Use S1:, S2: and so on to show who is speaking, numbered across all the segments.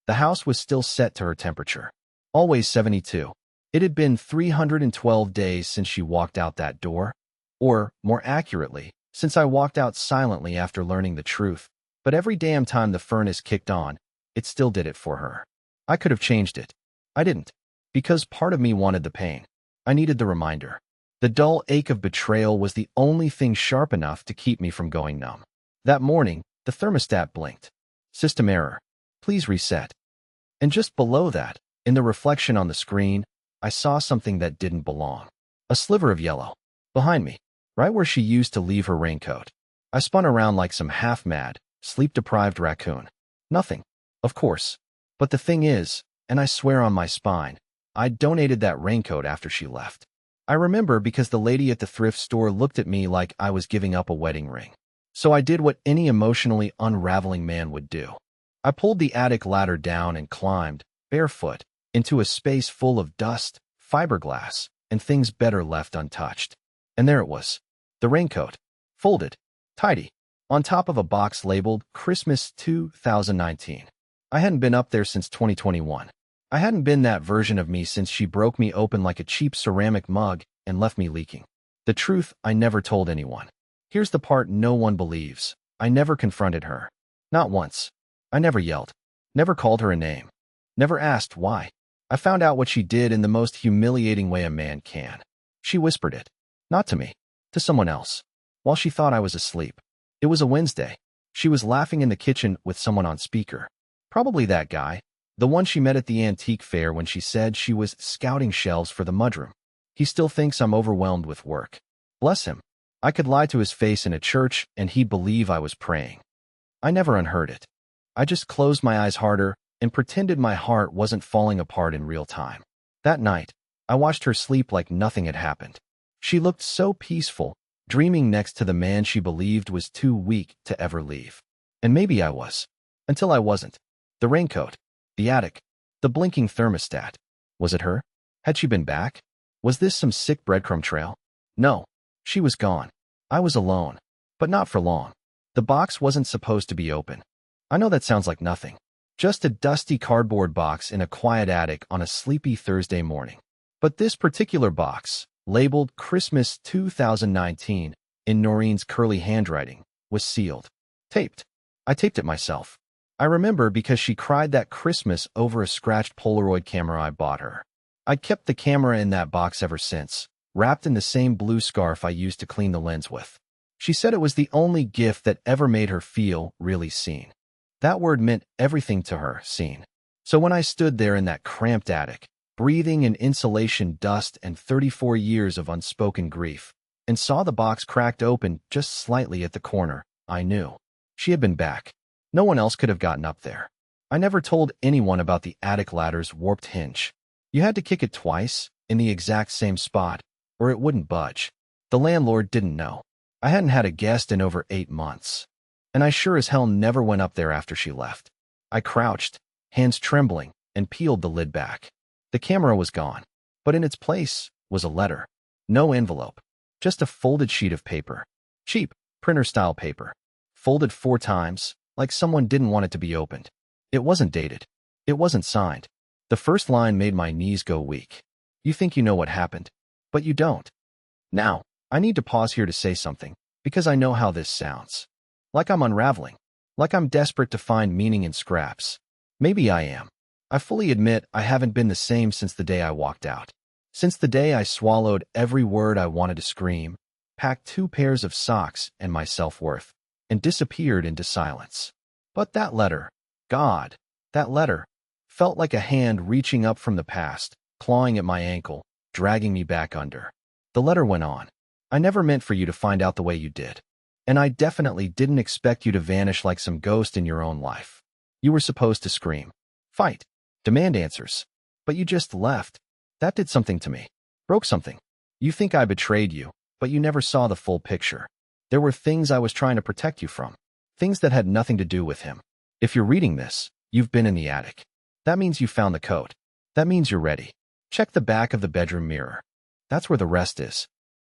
S1: The house was still set to her temperature. Always 72. It had been 312 days since she walked out that door. Or, more accurately, since I walked out silently after learning the truth. But every damn time the furnace kicked on, it still did it for her. I could have changed it. I didn't. Because part of me wanted the pain. I needed the reminder. The dull ache of betrayal was the only thing sharp enough to keep me from going numb. That morning, the thermostat blinked. System error. Please reset. And just below that, in the reflection on the screen, I saw something that didn't belong. A sliver of yellow. Behind me, right where she used to leave her raincoat. I spun around like some half-mad, sleep-deprived raccoon. Nothing, of course. But the thing is, and I swear on my spine, I donated that raincoat after she left. I remember because the lady at the thrift store looked at me like I was giving up a wedding ring. So I did what any emotionally unraveling man would do. I pulled the attic ladder down and climbed, barefoot, into a space full of dust, fiberglass, and things better left untouched. And there it was. The raincoat. Folded. Tidy. On top of a box labeled Christmas 2019. I hadn't been up there since 2021. I hadn't been that version of me since she broke me open like a cheap ceramic mug and left me leaking. The truth I never told anyone. Here's the part no one believes. I never confronted her. Not once. I never yelled. Never called her a name. Never asked why. I found out what she did in the most humiliating way a man can. She whispered it. Not to me. To someone else. While she thought I was asleep. It was a Wednesday. She was laughing in the kitchen with someone on speaker. Probably that guy. The one she met at the antique fair when she said she was scouting shelves for the mudroom. He still thinks I'm overwhelmed with work. Bless him. I could lie to his face in a church and he'd believe I was praying. I never unheard it. I just closed my eyes harder and pretended my heart wasn't falling apart in real time. That night, I watched her sleep like nothing had happened. She looked so peaceful, dreaming next to the man she believed was too weak to ever leave. And maybe I was. Until I wasn't. The raincoat. The attic. The blinking thermostat. Was it her? Had she been back? Was this some sick breadcrumb trail? No. She was gone. I was alone. But not for long. The box wasn't supposed to be open. I know that sounds like nothing. Just a dusty cardboard box in a quiet attic on a sleepy Thursday morning. But this particular box, labeled Christmas 2019 in Noreen's curly handwriting, was sealed. Taped. I taped it myself. I remember because she cried that Christmas over a scratched Polaroid camera I bought her. I'd kept the camera in that box ever since, wrapped in the same blue scarf I used to clean the lens with. She said it was the only gift that ever made her feel really seen. That word meant everything to her, seen. So when I stood there in that cramped attic, breathing in insulation dust and 34 years of unspoken grief, and saw the box cracked open just slightly at the corner, I knew. She had been back. No one else could have gotten up there. I never told anyone about the attic ladder's warped hinge. You had to kick it twice, in the exact same spot, or it wouldn't budge. The landlord didn't know. I hadn't had a guest in over 8 months. And I sure as hell never went up there after she left. I crouched, hands trembling, and peeled the lid back. The camera was gone, but in its place was a letter. No envelope, just a folded sheet of paper. Cheap, printer-style paper. Folded 4 times, like someone didn't want it to be opened. It wasn't dated. It wasn't signed. The first line made my knees go weak. You think you know what happened, but you don't. Now, I need to pause here to say something, because I know how this sounds. Like I'm unraveling. Like I'm desperate to find meaning in scraps. Maybe I am. I fully admit I haven't been the same since the day I walked out. Since the day I swallowed every word I wanted to scream, packed 2 pairs of socks and my self-worth, and disappeared into silence. But that letter, God, that letter, felt like a hand reaching up from the past, clawing at my ankle, dragging me back under. The letter went on. I never meant for you to find out the way you did. And I definitely didn't expect you to vanish like some ghost in your own life. You were supposed to scream, fight, demand answers. But you just left. That did something to me. Broke something. You think I betrayed you, but you never saw the full picture. There were things I was trying to protect you from. Things that had nothing to do with him. If you're reading this, you've been in the attic. That means you found the coat. That means you're ready. Check the back of the bedroom mirror. That's where the rest is.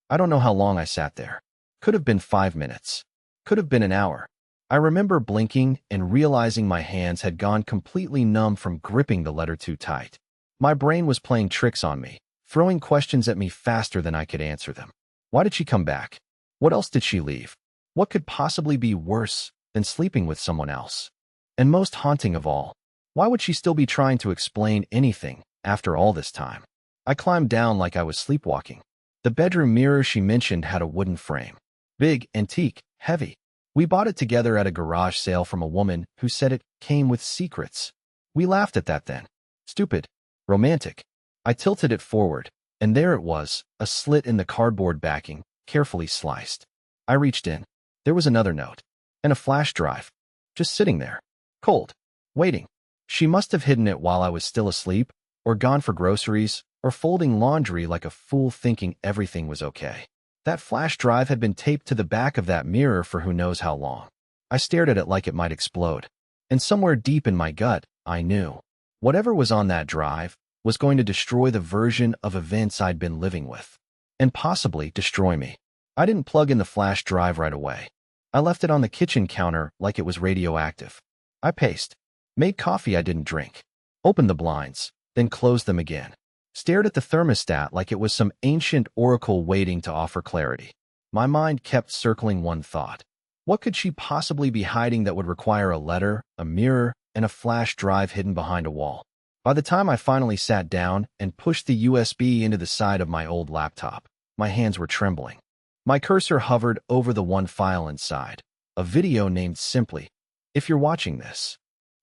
S1: I don't know how long I sat there. Could have been 5 minutes. Could have been an hour. I remember blinking and realizing my hands had gone completely numb from gripping the letter too tight. My brain was playing tricks on me, throwing questions at me faster than I could answer them. Why did she come back? What else did she leave? What could possibly be worse than sleeping with someone else? And most haunting of all, why would she still be trying to explain anything after all this time? I climbed down like I was sleepwalking. The bedroom mirror she mentioned had a wooden frame. Big, antique, heavy. We bought it together at a garage sale from a woman who said it came with secrets. We laughed at that then. Stupid. Romantic. I tilted it forward, and there it was, a slit in the cardboard backing, carefully sliced. I reached in. There was another note. And a flash drive. Just sitting there. Cold. Waiting. She must have hidden it while I was still asleep, or gone for groceries, or folding laundry like a fool thinking everything was okay. That flash drive had been taped to the back of that mirror for who knows how long. I stared at it like it might explode. And somewhere deep in my gut, I knew. Whatever was on that drive was going to destroy the version of events I'd been living with. And possibly destroy me. I didn't plug in the flash drive right away. I left it on the kitchen counter like it was radioactive. I paced. Made coffee I didn't drink. Opened the blinds, then closed them again. Stared at the thermostat like it was some ancient oracle waiting to offer clarity. My mind kept circling one thought. What could she possibly be hiding that would require a letter, a mirror, and a flash drive hidden behind a wall? By the time I finally sat down and pushed the USB into the side of my old laptop, my hands were trembling. My cursor hovered over the one file inside, a video named simply, "If you're watching this."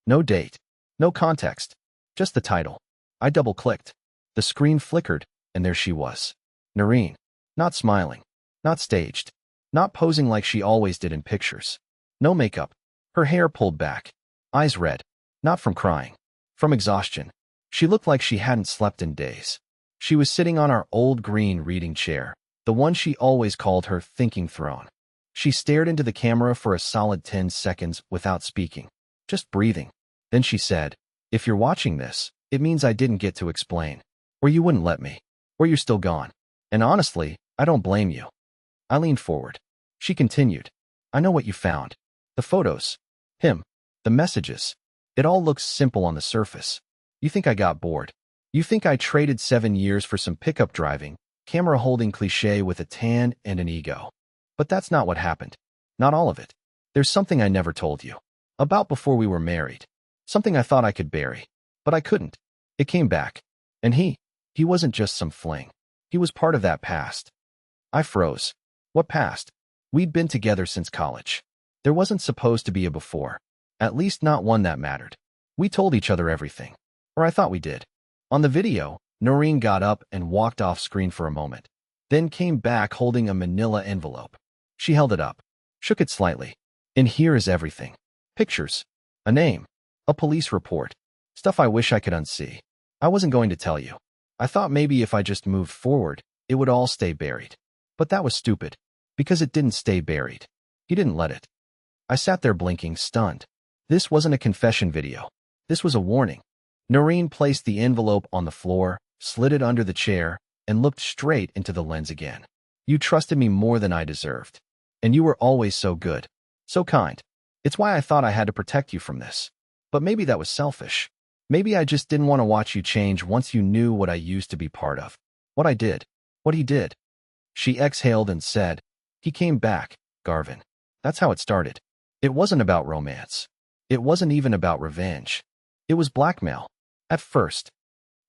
S1: No date, no context, just the title. I double-clicked. The screen flickered, and there she was. Noreen. Not smiling. Not staged. Not posing like she always did in pictures. No makeup. Her hair pulled back. Eyes red. Not from crying. From exhaustion. She looked like she hadn't slept in days. She was sitting on our old green reading chair, the one she always called her thinking throne. She stared into the camera for a solid 10 seconds without speaking, just breathing. Then she said, "If you're watching this, it means I didn't get to explain. Or you wouldn't let me. Or you're still gone. And honestly, I don't blame you." I leaned forward. She continued, "I know what you found. The photos. Him. The messages. It all looks simple on the surface. You think I got bored. You think I traded 7 years for some pickup driving, camera-holding cliché with a tan and an ego. But that's not what happened. Not all of it. There's something I never told you. About before we were married. Something I thought I could bury. But I couldn't. It came back. And he wasn't just some fling. He was part of that past." I froze. What past? We'd been together since college. There wasn't supposed to be a before. At least not one that mattered. We told each other everything. Or I thought we did. On the video, Noreen got up and walked off screen for a moment. Then came back holding a manila envelope. She held it up. Shook it slightly. "And here is everything. Pictures. A name. A police report. Stuff I wish I could unsee. I wasn't going to tell you. I thought maybe if I just moved forward, it would all stay buried. But that was stupid. Because it didn't stay buried. He didn't let it." I sat there blinking, stunned. This wasn't a confession video. This was a warning. Noreen placed the envelope on the floor, slid it under the chair, and looked straight into the lens again. "You trusted me more than I deserved. And you were always so good. So kind. It's why I thought I had to protect you from this. But maybe that was selfish. Maybe I just didn't want to watch you change once you knew what I used to be part of. What I did. What he did." She exhaled and said, "He came back, Garvin. That's how it started. It wasn't about romance. It wasn't even about revenge. It was blackmail. At first."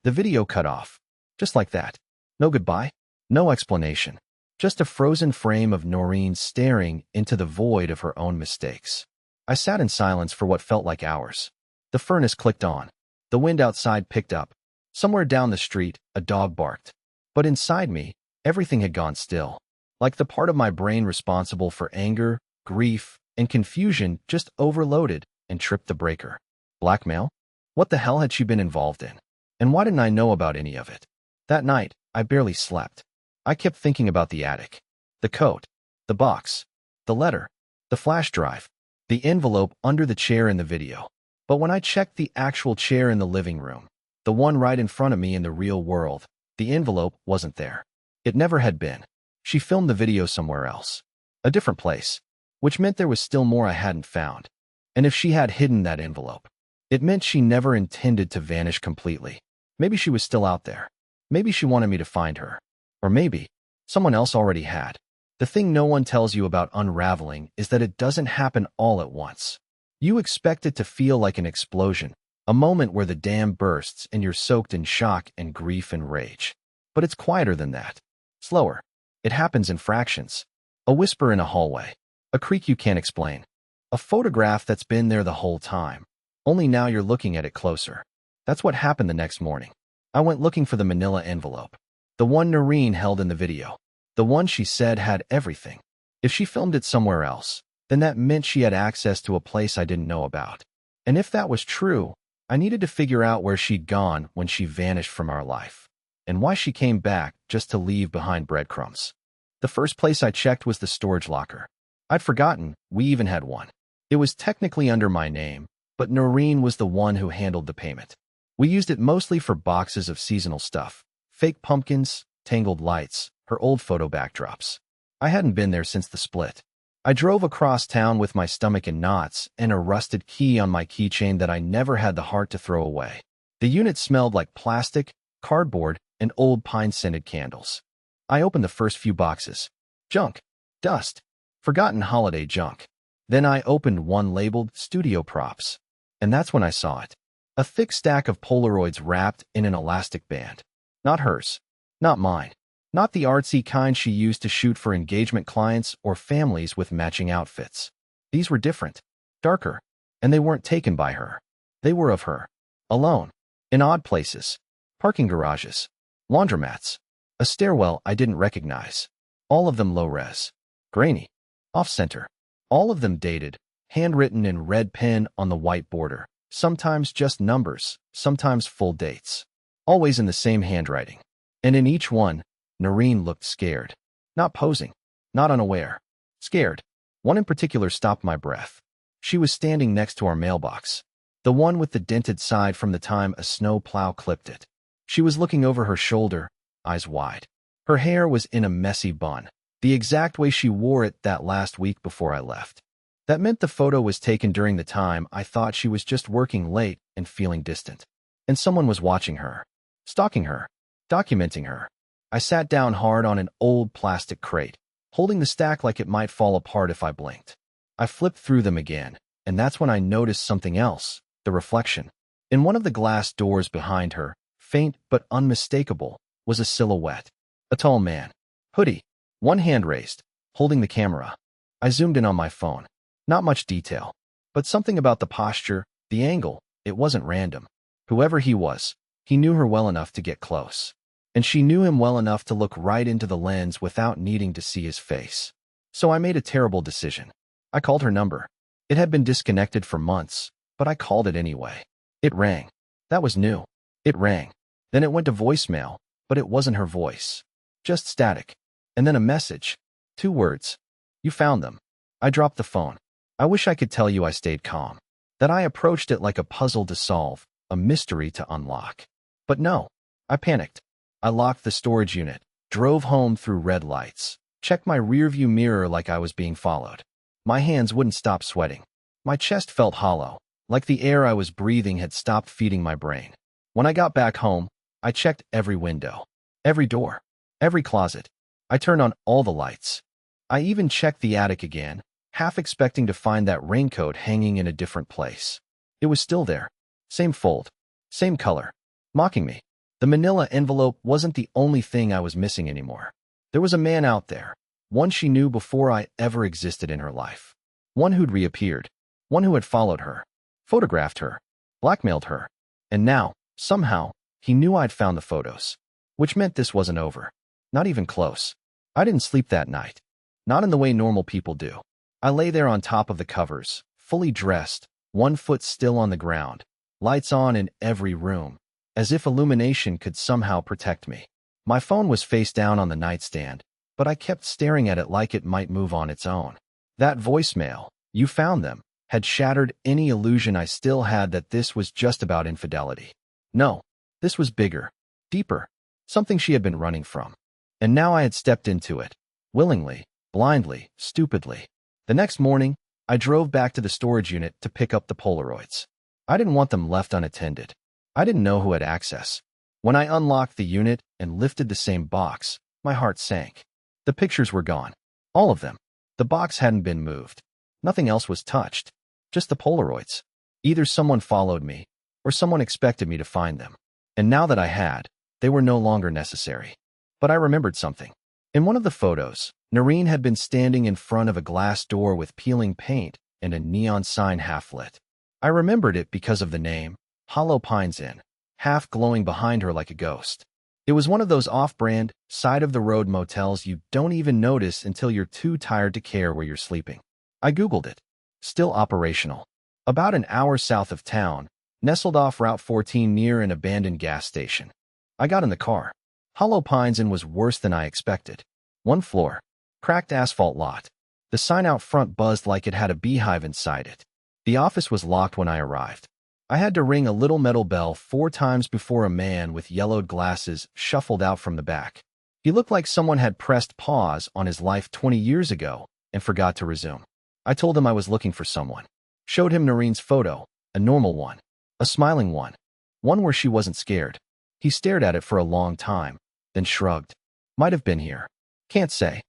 S1: The video cut off. Just like that. No goodbye. No explanation. Just a frozen frame of Noreen staring into the void of her own mistakes. I sat in silence for what felt like hours. The furnace clicked on. The wind outside picked up. Somewhere down the street, a dog barked. But inside me, everything had gone still. Like the part of my brain responsible for anger, grief, and confusion just overloaded and tripped the breaker. Blackmail? What the hell had she been involved in? And why didn't I know about any of it? That night, I barely slept. I kept thinking about the attic, the coat, the box, the letter, the flash drive, the envelope under the chair in the video. But when I checked the actual chair in the living room, the one right in front of me in the real world, the envelope wasn't there. It never had been. She filmed the video somewhere else. A different place. which meant there was still more I hadn't found. And if she had hidden that envelope, it meant she never intended to vanish completely. Maybe she was still out there. Maybe she wanted me to find her. Or maybe someone else already had. The thing no one tells you about unraveling is that it doesn't happen all at once. You expect it to feel like an explosion, a moment where the dam bursts and you're soaked in shock and grief and rage. But it's quieter than that. Slower. It happens in fractions. A whisper in a hallway. A creak you can't explain. A photograph that's been there the whole time. Only now you're looking at it closer. That's what happened the next morning. I went looking for the manila envelope. The one Noreen held in the video. The one she said had everything. If she filmed it somewhere else, then that meant she had access to a place I didn't know about. And if that was true, I needed to figure out where she'd gone when she vanished from our life, and why she came back just to leave behind breadcrumbs. The first place I checked was the storage locker. I'd forgotten we even had one. It was technically under my name, but Noreen was the one who handled the payment. We used it mostly for boxes of seasonal stuff, fake pumpkins, tangled lights, her old photo backdrops. I hadn't been there since the split. I drove across town with my stomach in knots and a rusted key on my keychain that I never had the heart to throw away. The unit smelled like plastic, cardboard, and old pine-scented candles. I opened the first few boxes. Junk. Dust. Forgotten holiday junk. Then I opened one labeled studio props. And that's when I saw it. A thick stack of Polaroids wrapped in an elastic band. Not hers. Not mine. Not the artsy kind she used to shoot for engagement clients or families with matching outfits. These were different. Darker. And they weren't taken by her. They were of her. Alone. In odd places. Parking garages. Laundromats. A stairwell I didn't recognize. All of them low-res. Grainy. Off-center. All of them dated. Handwritten in red pen on the white border. Sometimes just numbers. Sometimes full dates. Always in the same handwriting. And in each one, Noreen looked scared. Not posing. Not unaware. Scared. One in particular stopped my breath. She was standing next to our mailbox. The one with the dented side from the time a snow plow clipped it. She was looking over her shoulder, eyes wide. Her hair was in a messy bun, the exact way she wore it that last week before I left. That meant the photo was taken during the time I thought she was just working late and feeling distant. And someone was watching her, stalking her, documenting her. I sat down hard on an old plastic crate, holding the stack like it might fall apart if I blinked. I flipped through them again, and that's when I noticed something else, the reflection. In one of the glass doors behind her, faint but unmistakable, was a silhouette. A tall man. Hoodie. One hand raised, holding the camera. I zoomed in on my phone. Not much detail, but something about the posture, the angle, it wasn't random. Whoever he was, he knew her well enough to get close. And she knew him well enough to look right into the lens without needing to see his face. So I made a terrible decision. I called her number. It had been disconnected for months, but I called it anyway. It rang. That was new. It rang. Then it went to voicemail, but it wasn't her voice. Just static. And then a message. 2 words. You found them. I dropped the phone. I wish I could tell you I stayed calm. That I approached it like a puzzle to solve, a mystery to unlock. But no. I panicked. I locked the storage unit, drove home through red lights, checked my rearview mirror like I was being followed. My hands wouldn't stop sweating. My chest felt hollow, like the air I was breathing had stopped feeding my brain. When I got back home, I checked every window, every door, every closet. I turned on all the lights. I even checked the attic again, half expecting to find that raincoat hanging in a different place. It was still there. Same fold. Same color. Mocking me. The manila envelope wasn't the only thing I was missing anymore. There was a man out there, one she knew before I ever existed in her life. One who'd reappeared. One who had followed her, photographed her, blackmailed her. And now, somehow, he knew I'd found the photos. Which meant this wasn't over. Not even close. I didn't sleep that night. Not in the way normal people do. I lay there on top of the covers, fully dressed, 1 foot still on the ground, lights on in every room, as if illumination could somehow protect me. My phone was face down on the nightstand, but I kept staring at it like it might move on its own. That voicemail, "You found them," had shattered any illusion I still had that this was just about infidelity. No, this was bigger, deeper, something she had been running from. And now I had stepped into it, willingly, blindly, stupidly. The next morning, I drove back to the storage unit to pick up the Polaroids. I didn't want them left unattended. I didn't know who had access. When I unlocked the unit and lifted the same box, my heart sank. The pictures were gone. All of them. The box hadn't been moved. Nothing else was touched. Just the Polaroids. Either someone followed me, or someone expected me to find them. And now that I had, they were no longer necessary. But I remembered something. In one of the photos, Noreen had been standing in front of a glass door with peeling paint and a neon sign half lit. I remembered it because of the name, Hollow Pines Inn, half glowing behind her like a ghost. It was one of those off-brand, side-of-the-road motels you don't even notice until you're too tired to care where you're sleeping. I Googled it. Still operational. About an hour south of town, nestled off Route 14 near an abandoned gas station. I got in the car. Hollow Pines Inn was worse than I expected. One floor. Cracked asphalt lot. The sign out front buzzed like it had a beehive inside it. The office was locked when I arrived. I had to ring a little metal bell 4 times before a man with yellowed glasses shuffled out from the back. He looked like someone had pressed pause on his life 20 years ago and forgot to resume. I told him I was looking for someone. Showed him Noreen's photo, a normal one, a smiling one where she wasn't scared. He stared at it for a long time, then shrugged. Might have been here. Can't say.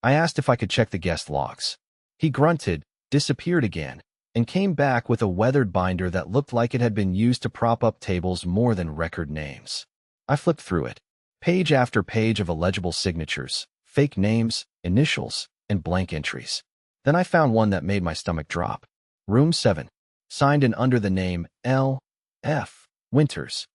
S1: I asked if I could check the guest logs. He grunted, disappeared again, and came back with a weathered binder that looked like it had been used to prop up tables more than record names. I flipped through it. Page after page of illegible signatures, fake names, initials, and blank entries. Then I found one that made my stomach drop. Room 7. Signed in under the name L.F. Winters.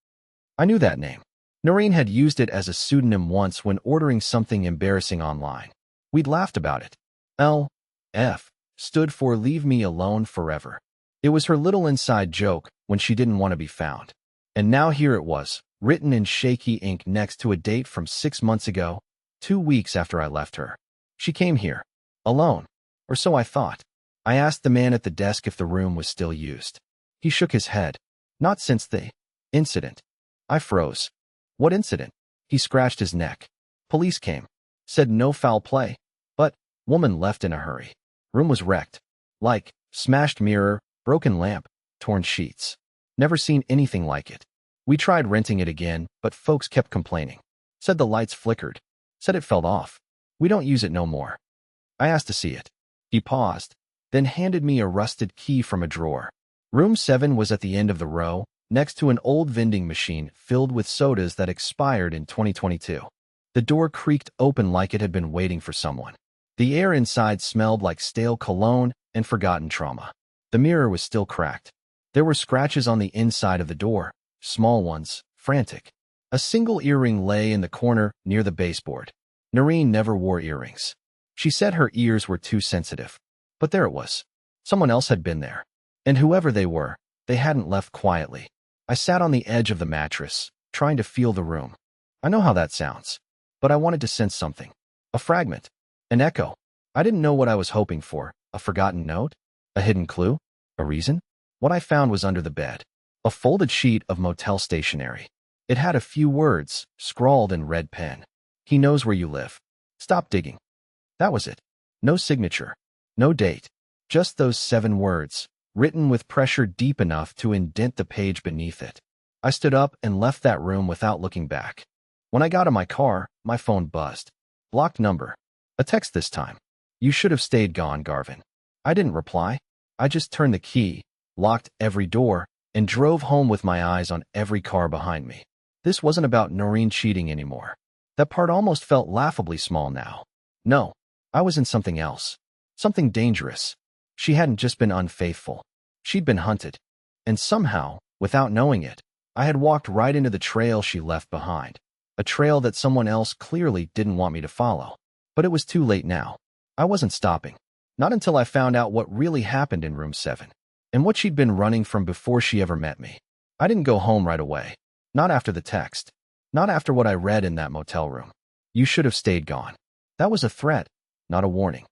S1: I knew that name. Noreen had used it as a pseudonym once when ordering something embarrassing online. We'd laughed about it. L.F. stood for Leave Me Alone Forever. It was her little inside joke when she didn't want to be found. And now here it was, written in shaky ink next to a date from 6 months ago, 2 weeks after I left her. She came here. Alone. Or so I thought. I asked the man at the desk if the room was still used. He shook his head. Not since the incident. I froze. What incident? He scratched his neck. Police came. Said no foul play. But, woman left in a hurry. Room was wrecked. Like, smashed mirror, broken lamp, torn sheets. Never seen anything like it. We tried renting it again, but folks kept complaining. Said the lights flickered. Said it fell off. We don't use it no more. I asked to see it. He paused, then handed me a rusted key from a drawer. Room 7 was at the end of the row, next to an old vending machine filled with sodas that expired in 2022. The door creaked open like it had been waiting for someone. The air inside smelled like stale cologne and forgotten trauma. The mirror was still cracked. There were scratches on the inside of the door, small ones, frantic. A single earring lay in the corner near the baseboard. Noreen never wore earrings. She said her ears were too sensitive. But there it was. Someone else had been there. And whoever they were, they hadn't left quietly. I sat on the edge of the mattress, trying to feel the room. I know how that sounds. But I wanted to sense something. A fragment. An echo. I didn't know what I was hoping for. A forgotten note? A hidden clue? A reason? What I found was under the bed. A folded sheet of motel stationery. It had a few words, scrawled in red pen. He knows where you live. Stop digging. That was it. No signature. No date. Just those 7 words, written with pressure deep enough to indent the page beneath it. I stood up and left that room without looking back. When I got in my car, my phone buzzed. Blocked number. A text this time. You should have stayed gone, Garvin. I didn't reply. I just turned the key, locked every door, and drove home with my eyes on every car behind me. This wasn't about Noreen cheating anymore. That part almost felt laughably small now. No, I was in something else. Something dangerous. She hadn't just been unfaithful. She'd been hunted. And somehow, without knowing it, I had walked right into the trail she left behind. A trail that someone else clearly didn't want me to follow. But it was too late now. I wasn't stopping. Not until I found out what really happened in room 7. And what she'd been running from before she ever met me. I didn't go home right away. Not after the text. Not after what I read in that motel room. You should have stayed gone. That was a threat, not a warning.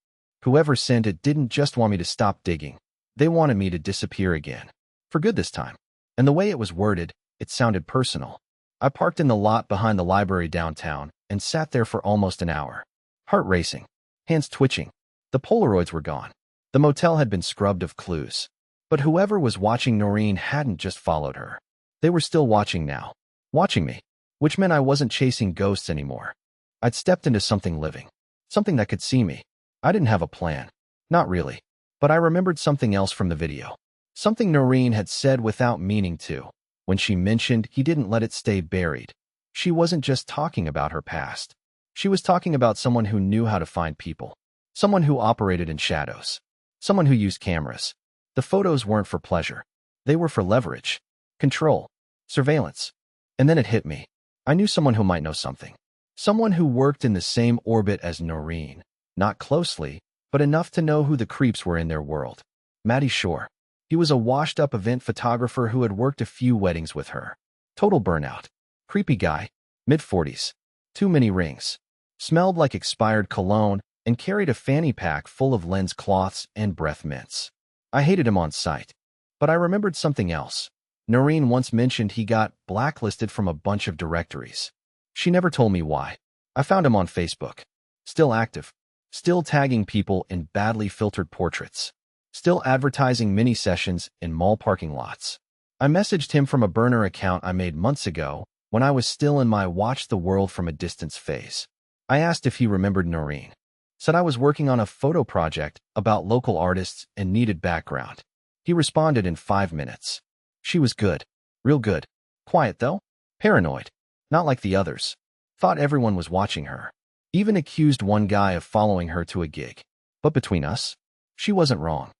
S1: Whoever sent it didn't just want me to stop digging. They wanted me to disappear again. For good this time. And the way it was worded, it sounded personal. I parked in the lot behind the library downtown and sat there for almost an hour. Heart racing. Hands twitching. The Polaroids were gone. The motel had been scrubbed of clues. But whoever was watching Noreen hadn't just followed her. They were still watching now. Watching me. Which meant I wasn't chasing ghosts anymore. I'd stepped into something living. Something that could see me. I didn't have a plan. Not really. But I remembered something else from the video. Something Noreen had said without meaning to. When she mentioned he didn't let it stay buried. She wasn't just talking about her past. She was talking about someone who knew how to find people. Someone who operated in shadows. Someone who used cameras. The photos weren't for pleasure. They were for leverage, control, surveillance. And then it hit me. I knew someone who might know something. Someone who worked in the same orbit as Noreen. Not closely, but enough to know who the creeps were in their world. Matty Shore. He was a washed-up event photographer who had worked a few weddings with her. Total burnout. Creepy guy. Mid-40s. Too many rings. Smelled like expired cologne and carried a fanny pack full of lens cloths and breath mints. I hated him on sight. But I remembered something else. Noreen once mentioned he got blacklisted from a bunch of directories. She never told me why. I found him on Facebook. Still active. Still tagging people in badly filtered portraits. Still advertising mini sessions in mall parking lots. I messaged him from a burner account I made months ago when I was still in my watch the world from a distance phase. I asked if he remembered Noreen. Said I was working on a photo project about local artists and needed background. He responded in 5 minutes. She was good. Real good. Quiet though. Paranoid. Not like the others. Thought everyone was watching her. Even accused one guy of following her to a gig. But between us, she wasn't wrong.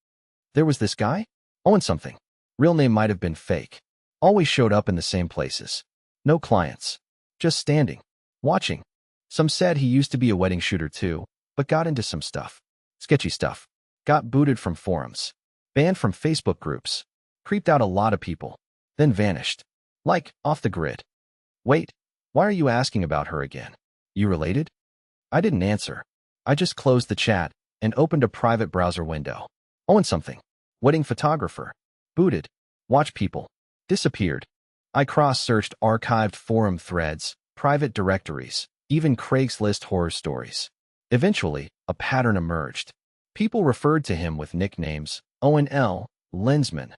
S1: There was this guy? Owen something. Real name might have been fake. Always showed up in the same places. No clients. Just standing. Watching. Some said he used to be a wedding shooter too, but got into some stuff. Sketchy stuff. Got booted from forums. Banned from Facebook groups. Creeped out a lot of people. Then vanished. Like, off the grid. Wait, why are you asking about her again? You related? I didn't answer. I just closed the chat and opened a private browser window. Owen something. Wedding photographer. Booted. Watch people. Disappeared. I cross-searched archived forum threads, private directories, even Craigslist horror stories. Eventually, a pattern emerged. People referred to him with nicknames, Owen L., Lensman,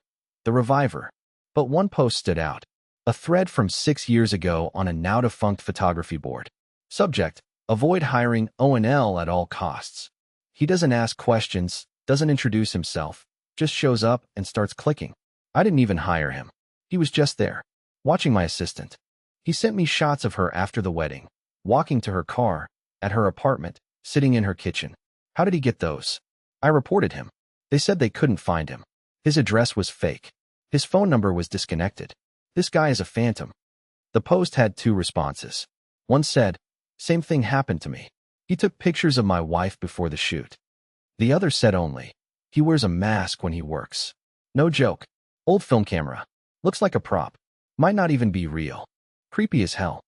S1: the Reviver. But one post stood out. A thread from 6 years ago on a now-defunct photography board. Subject, avoid hiring Owen L. at all costs. He doesn't ask questions, doesn't introduce himself, just shows up and starts clicking. I didn't even hire him. He was just there, watching my assistant. He sent me shots of her after the wedding, walking to her car, at her apartment, sitting in her kitchen. How did he get those? I reported him. They said they couldn't find him. His address was fake. His phone number was disconnected. This guy is a phantom. The post had 2 responses. One said, same thing happened to me. He took pictures of my wife before the shoot. The other said only, he wears a mask when he works. No joke. Old film camera. Looks like a prop. Might not even be real. Creepy as hell.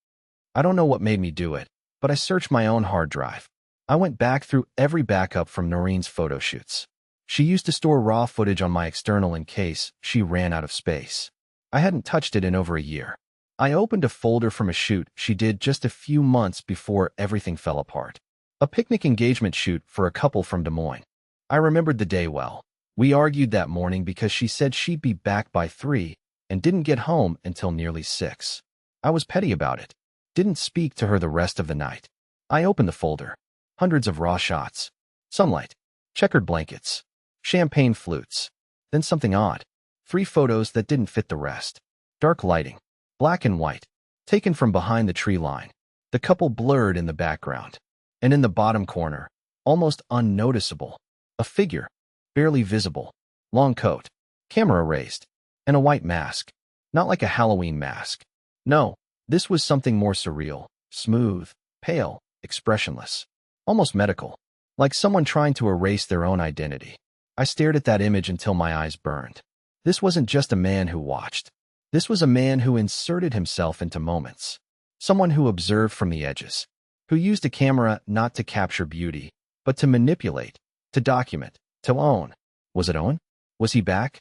S1: I don't know what made me do it, but I searched my own hard drive. I went back through every backup from Noreen's photo shoots. She used to store raw footage on my external in case she ran out of space. I hadn't touched it in over a year. I opened a folder from a shoot she did just a few months before everything fell apart. A picnic engagement shoot for a couple from Des Moines. I remembered the day well. We argued that morning because she said she'd be back by 3 and didn't get home until nearly 6. I was petty about it. Didn't speak to her the rest of the night. I opened the folder. Hundreds of raw shots. Sunlight. Checkered blankets. Champagne flutes. Then something odd. 3 photos that didn't fit the rest. Dark lighting. Black and white. Taken from behind the tree line. The couple blurred in the background. And in the bottom corner, almost unnoticeable, a figure, barely visible. Long coat. Camera raised. And a white mask. Not like a Halloween mask. No, this was something more surreal. Smooth. Pale. Expressionless. Almost medical. Like someone trying to erase their own identity. I stared at that image until my eyes burned. This wasn't just a man who watched. This was a man who inserted himself into moments. Someone who observed from the edges. Who used a camera not to capture beauty, but to manipulate, to document, to own. Was it Owen? Was he back?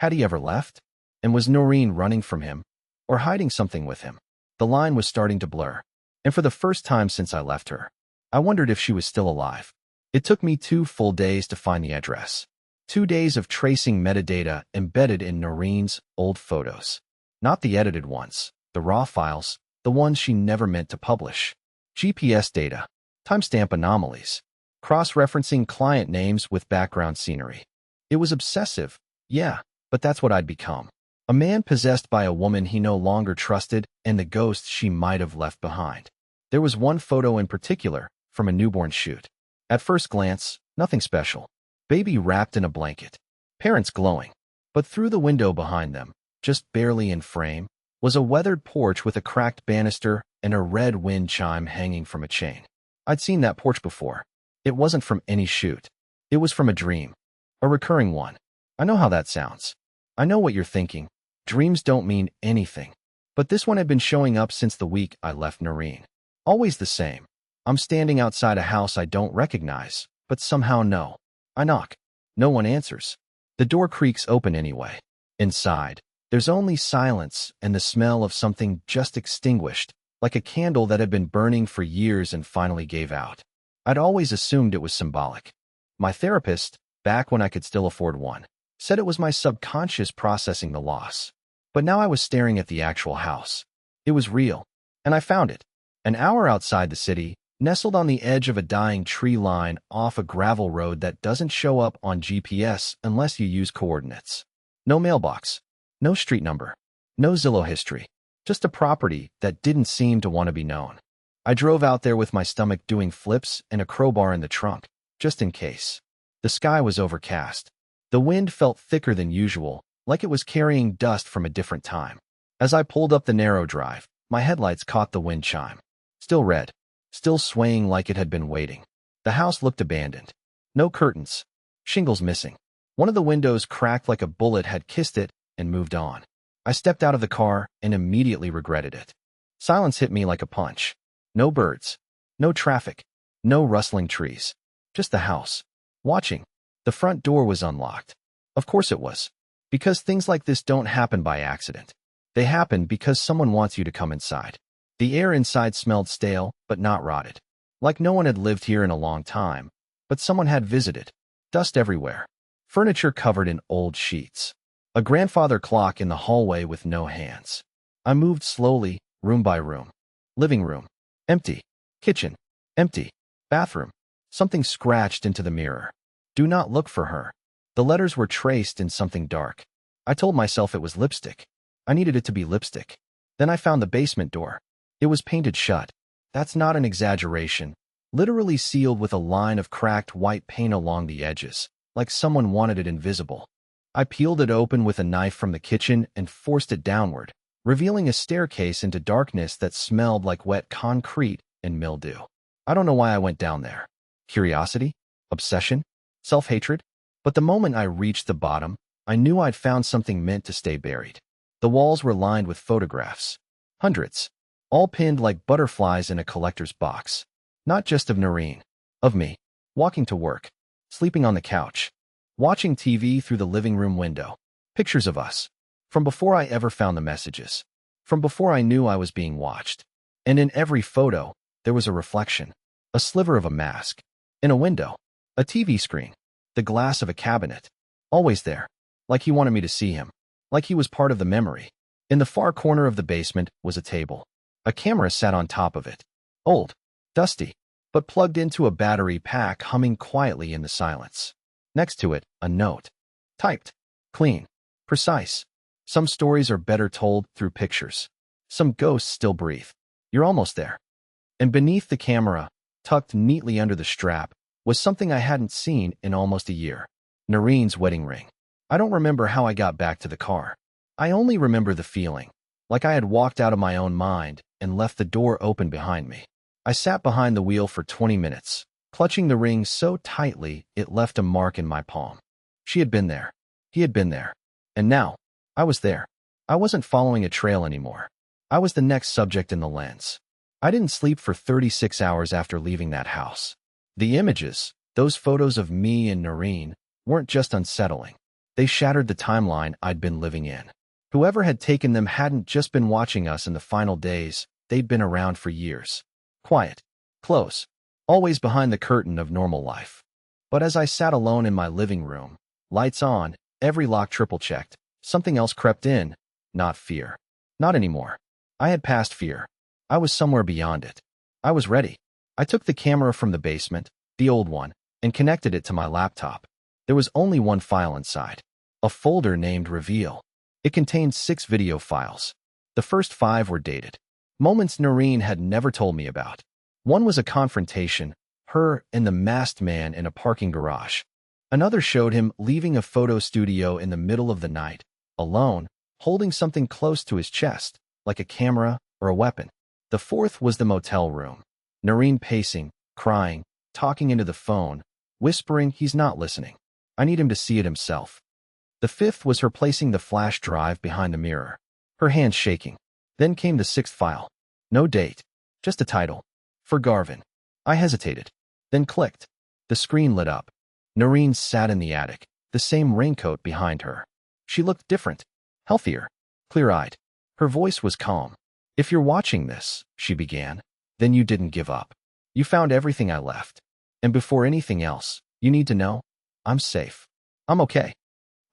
S1: Had he ever left? And was Noreen running from him? Or hiding something with him? The line was starting to blur. And for the first time since I left her, I wondered if she was still alive. It took me 2 full days to find the address. 2 days of tracing metadata embedded in Noreen's old photos. Not the edited ones, the raw files, the ones she never meant to publish. GPS data, timestamp anomalies, cross-referencing client names with background scenery. It was obsessive, yeah, but that's what I'd become. A man possessed by a woman he no longer trusted and the ghost she might have left behind. There was one photo in particular, from a newborn shoot. At first glance, nothing special. Baby wrapped in a blanket. Parents glowing. But through the window behind them, just barely in frame, was a weathered porch with a cracked banister and a red wind chime hanging from a chain. I'd seen that porch before. It wasn't from any shoot. It was from a dream. A recurring one. I know how that sounds. I know what you're thinking. Dreams don't mean anything. But this one had been showing up since the week I left Noreen. Always the same. I'm standing outside a house I don't recognize, but somehow know. I knock. No one answers. The door creaks open anyway. Inside, there's only silence and the smell of something just extinguished, like a candle that had been burning for years and finally gave out. I'd always assumed it was symbolic. My therapist, back when I could still afford one, said it was my subconscious processing the loss. But now I was staring at the actual house. It was real, and I found it. An hour outside the city, nestled on the edge of a dying tree line off a gravel road that doesn't show up on GPS unless you use coordinates. No mailbox, no street number, no Zillow history, just a property that didn't seem to want to be known. I drove out there with my stomach doing flips and a crowbar in the trunk, just in case. The sky was overcast. The wind felt thicker than usual, like it was carrying dust from a different time. As I pulled up the narrow drive, my headlights caught the wind chime. Still red, still swaying like it had been waiting. The house looked abandoned. No curtains. Shingles missing. One of the windows cracked like a bullet had kissed it and moved on. I stepped out of the car and immediately regretted it. Silence hit me like a punch. No birds. No traffic. No rustling trees. Just the house. Watching. The front door was unlocked. Of course it was. Because things like this don't happen by accident. They happen because someone wants you to come inside. The air inside smelled stale, but not rotted. Like no one had lived here in a long time, but someone had visited. Dust everywhere. Furniture covered in old sheets. A grandfather clock in the hallway with no hands. I moved slowly, room by room. Living room. Empty. Kitchen. Empty. Bathroom. Something scratched into the mirror. Do not look for her. The letters were traced in something dark. I told myself it was lipstick. I needed it to be lipstick. Then I found the basement door. It was painted shut. That's not an exaggeration. Literally sealed with a line of cracked white paint along the edges, like someone wanted it invisible. I peeled it open with a knife from the kitchen and forced it downward, revealing a staircase into darkness that smelled like wet concrete and mildew. I don't know why I went down there. Curiosity? Obsession? Self-hatred? But the moment I reached the bottom, I knew I'd found something meant to stay buried. The walls were lined with photographs. Hundreds. All pinned like butterflies in a collector's box. Not just of Noreen. Of me. Walking to work. Sleeping on the couch. Watching TV through the living room window. Pictures of us. From before I ever found the messages. From before I knew I was being watched. And in every photo, there was a reflection. A sliver of a mask. In a window. A TV screen. The glass of a cabinet. Always there. Like he wanted me to see him. Like he was part of the memory. In the far corner of the basement was a table. A camera sat on top of it. Old. Dusty. But plugged into a battery pack humming quietly in the silence. Next to it, a note. Typed. Clean. Precise. Some stories are better told through pictures. Some ghosts still breathe. You're almost there. And beneath the camera, tucked neatly under the strap, was something I hadn't seen in almost a year. Noreen's wedding ring. I don't remember how I got back to the car. I only remember the feeling, like I had walked out of my own mind and left the door open behind me. I sat behind the wheel for 20 minutes, clutching the ring so tightly it left a mark in my palm. She had been there. He had been there. And now, I was there. I wasn't following a trail anymore. I was the next subject in the lens. I didn't sleep for 36 hours after leaving that house. The images, those photos of me and Noreen, weren't just unsettling. They shattered the timeline I'd been living in. Whoever had taken them hadn't just been watching us in the final days, they'd been around for years. Quiet. Close. Always behind the curtain of normal life. But as I sat alone in my living room, Lights on, every lock triple-checked. Something else crept in. Not fear. Not anymore. I had passed fear. I was somewhere beyond it. I was ready. I took the camera from the basement, the old one, and connected it to my laptop. There was only one file inside. A folder named Reveal. It contained 6 video files. The first 5 were dated. Moments Noreen had never told me about. One was a confrontation, her and the masked man in a parking garage. Another showed him leaving a photo studio in the middle of the night, alone, holding something close to his chest, like a camera or a weapon. The fourth was the motel room. Noreen pacing, crying, talking into the phone, whispering he's not listening. I need him to see it himself. The fifth was her placing the flash drive behind the mirror, her hands shaking. Then came the 6th file. No date, just a title. For Garvin. I hesitated, then clicked. The screen lit up. Noreen sat in the attic, the same raincoat behind her. She looked different, healthier, clear-eyed. Her voice was calm. If you're watching this, she began, then you didn't give up. You found everything I left. And before anything else, you need to know, I'm safe. I'm okay.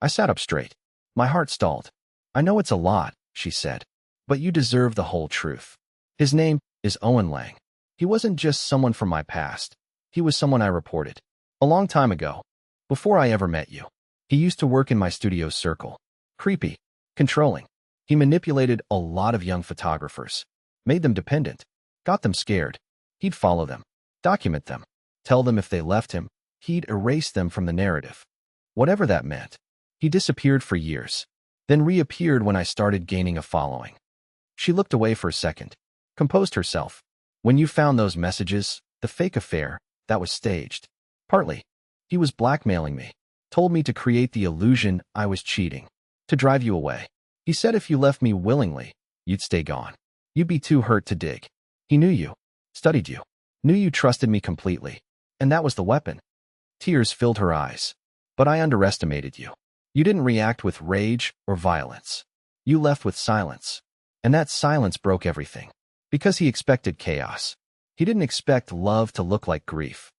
S1: I sat up straight. My heart stalled. I know it's a lot, she said, but you deserve the whole truth. His name is Owen Lang. He wasn't just someone from my past. He was someone I reported. A long time ago, before I ever met you. He used to work in my studio circle. Creepy, controlling. He manipulated a lot of young photographers, made them dependent, got them scared. He'd follow them, document them, tell them if they left him, he'd erase them from the narrative. Whatever that meant. He disappeared for years, then reappeared when I started gaining a following. She looked away for a second, composed herself. When you found those messages, the fake affair, that was staged. Partly. He was blackmailing me, told me to create the illusion I was cheating, to drive you away. He said if you left me willingly, you'd stay gone. You'd be too hurt to dig. He knew you, studied you, knew you trusted me completely, and that was the weapon. Tears filled her eyes. But I underestimated you. You didn't react with rage or violence. You left with silence. And that silence broke everything. Because he expected chaos. He didn't expect love to look like grief.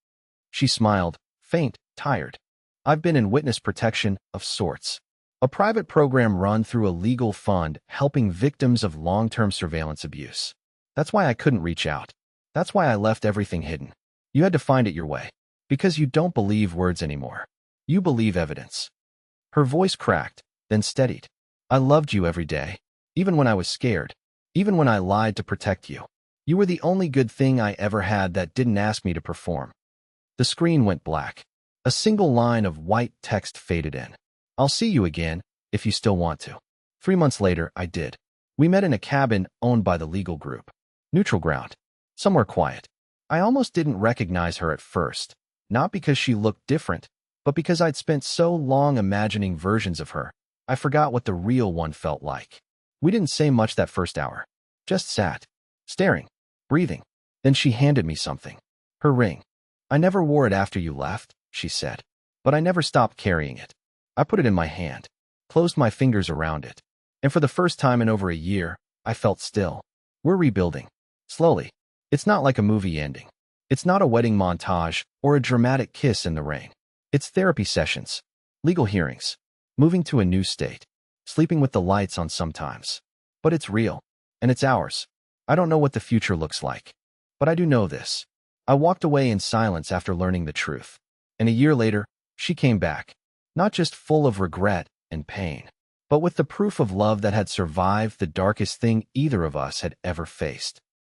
S1: She smiled, faint, tired. I've been in witness protection of sorts. A private program run through a legal fund helping victims of long-term surveillance abuse. That's why I couldn't reach out. That's why I left everything hidden. You had to find it your way. Because you don't believe words anymore. You believe evidence. Her voice cracked, then steadied. I loved you every day, even when I was scared, even when I lied to protect you. You were the only good thing I ever had that didn't ask me to perform. The screen went black. A single line of white text faded in. I'll see you again, if you still want to. 3 months later, I did. We met in a cabin owned by the legal group. Neutral ground. Somewhere quiet. I almost didn't recognize her at first, not because she looked different, but because I'd spent so long imagining versions of her, I forgot what the real one felt like. We didn't say much that first hour. Just sat, staring, breathing. Then she handed me something. Her ring. I never wore it after you left, she said. But I never stopped carrying it. I put it in my hand, closed my fingers around it. And for the first time in over a year, I felt still. We're rebuilding. Slowly. It's not like a movie ending. It's not a wedding montage or a dramatic kiss in the rain. It's therapy sessions, legal hearings, moving to a new state, sleeping with the lights on sometimes. But it's real, and it's ours. I don't know what the future looks like, but I do know this. I walked away in silence after learning the truth. And a year later, she came back, not just full of regret and pain, but with the proof of love that had survived the darkest thing either of us had ever faced.